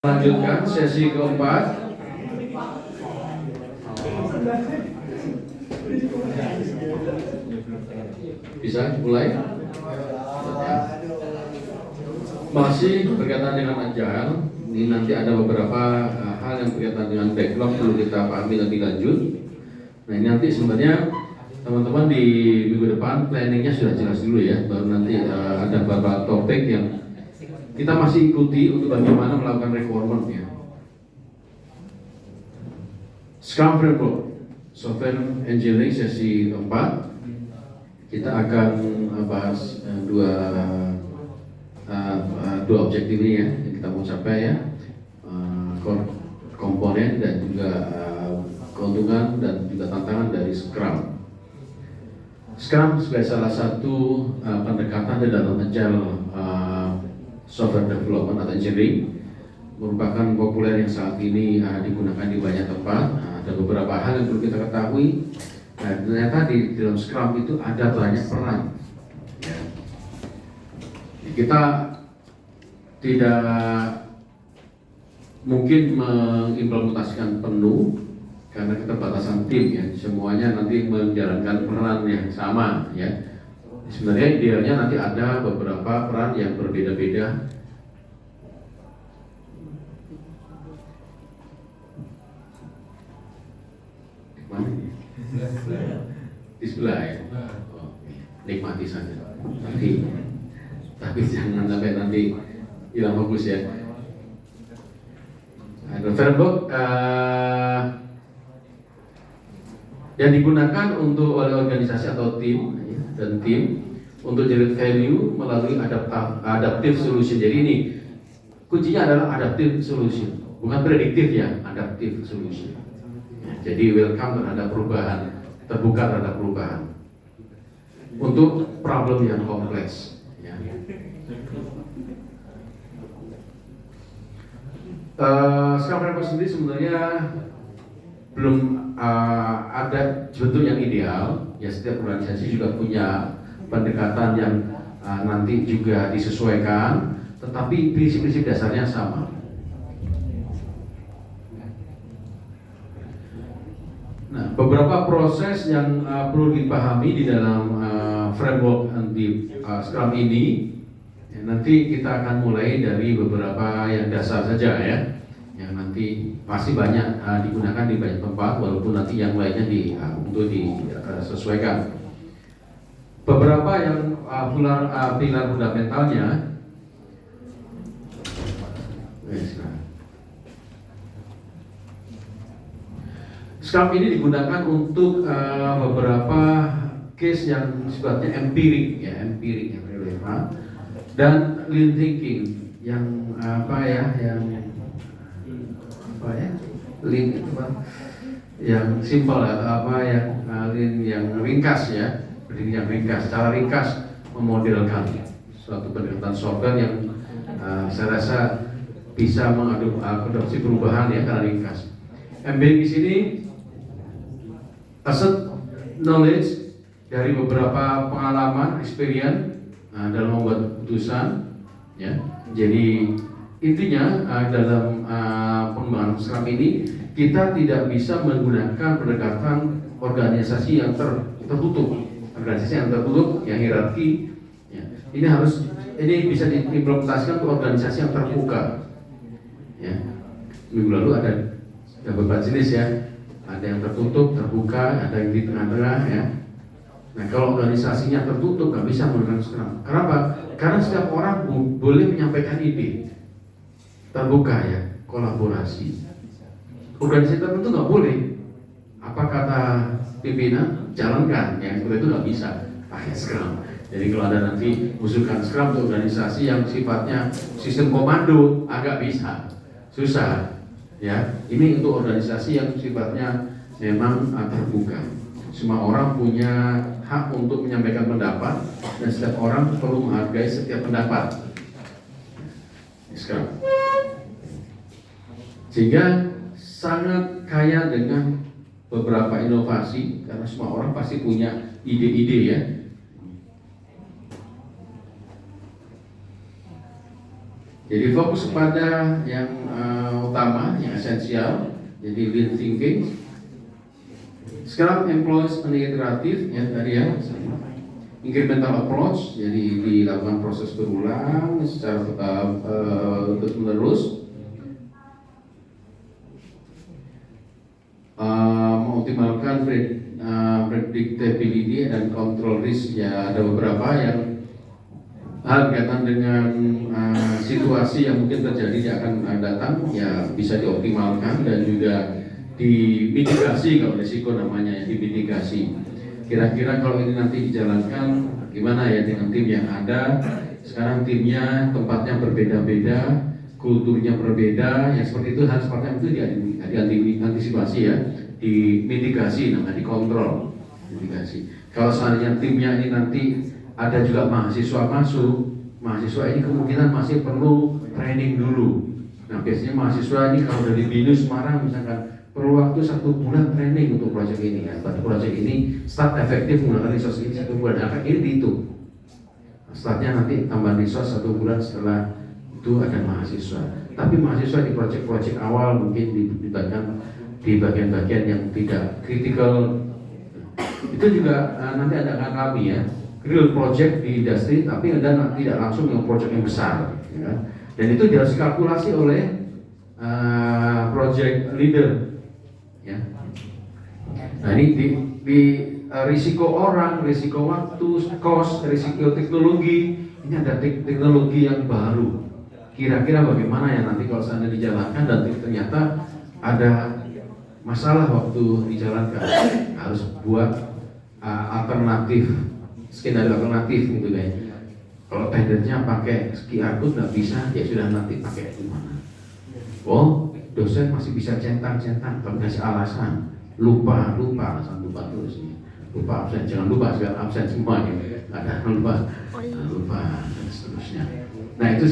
Lanjutkan sesi keempat. Bisa mulai? Masih berkaitan dengan agile. Ini nanti ada beberapa hal yang berkaitan dengan backlog perlu kita pahami lebih lanjut. Nah ini nanti sebenarnya teman-teman di minggu depan planningnya sudah jelas dulu ya. Baru nanti ada beberapa topik yang kita masih ikuti untuk bagaimana melakukan requirement ya. Scrum Framework, Software Engineering sesi keempat. Kita akan bahas dua objektif ini ya yang kita mau capai ya, komponen dan juga keuntungan dan juga tantangan dari Scrum. Scrum sebagai salah satu pendekatan di dalam agile software development atau engineering merupakan populer yang saat ini digunakan di banyak tempat. Ada beberapa hal yang perlu kita ketahui. Nah, ternyata di dalam Scrum itu ada banyak peran. Ya. Kita tidak mungkin mengimplementasikan penuh karena keterbatasan tim ya. Semuanya nanti menjalankan peran yang sama ya. Sebenarnya idealnya nanti ada beberapa peran yang berbeda-beda. Mana ini? Di sebelah ya. Oh, nikmati saja. Tapi jangan sampai nanti hilang fokus ya. Framework yang digunakan untuk oleh organisasi atau tim dan tim untuk generate value melalui adaptive solution. Jadi ini kuncinya adalah adaptive solution, bukan prediktif ya, adaptive solution. Jadi welcome terhadap perubahan, terbuka terhadap perubahan untuk problem yang kompleks. Ya. Scrum Framework sendiri sebenarnya belum ada bentuk yang ideal. Ya setiap organisasi juga punya pendekatan yang nanti juga disesuaikan, tetapi prinsip-prinsip dasarnya sama. Nah, beberapa proses yang perlu dipahami di dalam framework di Scrum ini. Ya, nanti kita akan mulai dari beberapa yang dasar saja ya, yang nanti pasti banyak digunakan di banyak tempat, walaupun nanti yang lainnya untuk disesuaikan. Beberapa yang pilar fundamentalnya. Scrum ini digunakan untuk beberapa case yang sifatnya empirik yang relevan, dan lean thinking yang lean itu yang simpel atau lean yang ringkas ya, yang ringkas, secara ringkas memodelkan suatu pendekatan software yang saya rasa bisa mengadopsi perubahan ya karena ringkas. MBA di sini asset knowledge dari beberapa pengalaman, experience dalam membuat keputusan, ya. Jadi intinya dalam pengembangan Scrum ini kita tidak bisa menggunakan pendekatan organisasi yang tertutup, yang hierarki. Ya. Ini bisa diimplementasikan untuk organisasi yang terbuka. Ya. Minggu lalu ada beberapa jenis ya. Ada yang tertutup, terbuka, ada yang di tengah-tengah ya. Nah kalau organisasinya tertutup nggak bisa menggunakan Scrum. Kenapa? Karena setiap orang boleh menyampaikan ide. Terbuka ya, kolaborasi. Organisasi tertentu nggak boleh. Apa kata pimpinan? Jalankan. Yang seperti itu nggak bisa pakai Scrum. Jadi kalau ada nanti usulkan Scrum untuk organisasi yang sifatnya sistem komando, agak bisa, susah. Ya, ini untuk organisasi yang sifatnya memang terbuka. Semua orang punya hak untuk menyampaikan pendapat dan setiap orang perlu menghargai setiap pendapat. Sekarang, sehingga sangat kaya dengan beberapa inovasi karena semua orang pasti punya ide-ide ya. Jadi fokus pada yang utama yang esensial, jadi lean thinking. Sekarang employs an iterative ya tadi ya, incremental approach, jadi dilakukan proses berulang secara terus menerus. Mengoptimalkan predictability dan control risk, ya ada beberapa yang hal berkaitan dengan situasi yang mungkin terjadi akan datang ya bisa dioptimalkan dan juga dimitigasi. Kalau risiko namanya ya dimitigasi. Kira-kira kalau ini nanti dijalankan gimana ya dengan tim yang ada sekarang, timnya tempatnya berbeda-beda, kulturnya berbeda, ya seperti itu, hal seperti itu diantisipasi ya, dimitigasi, namanya dikontrol, mitigasi. Kalau seandainya timnya ini nanti ada juga mahasiswa masuk, mahasiswa ini kemungkinan masih perlu training dulu. Nah biasanya mahasiswa ini kalau dari BINUS Semarang misalkan perlu waktu 1 bulan training untuk proyek ini ya. Proyek ini start efektif menggunakan resource ini 1 bulan, akan ini dihitung. Startnya nanti tambah resource 1 bulan setelah itu ada mahasiswa. Tapi mahasiswa di proyek-proyek awal mungkin dilibatkan di bagian-bagian yang tidak kritikal. Itu juga nanti ada akan kami ya, real project di industri, tapi ada tidak langsung yang proyek yang besar ya. Dan itu harus dikalkulasi oleh project leader ya. Nah ini di risiko orang, risiko waktu, cost, risiko teknologi, ini ada teknologi yang baru. Kira-kira bagaimana ya nanti kalau seandainya dijalankan dan ternyata ada masalah waktu dijalankan, harus buat alternatif, skenario alternatif gitu kan. Kalau tendernya pakai QR code nggak bisa, ya sudah nanti pakai gimana? Oh, dosen masih bisa centang-centang, kalau kasih alasan lupa alasan lupa terus nih. Lupa absen, jangan lupa sekarang absen semuanya, ada lupa dan seterusnya. Nah itu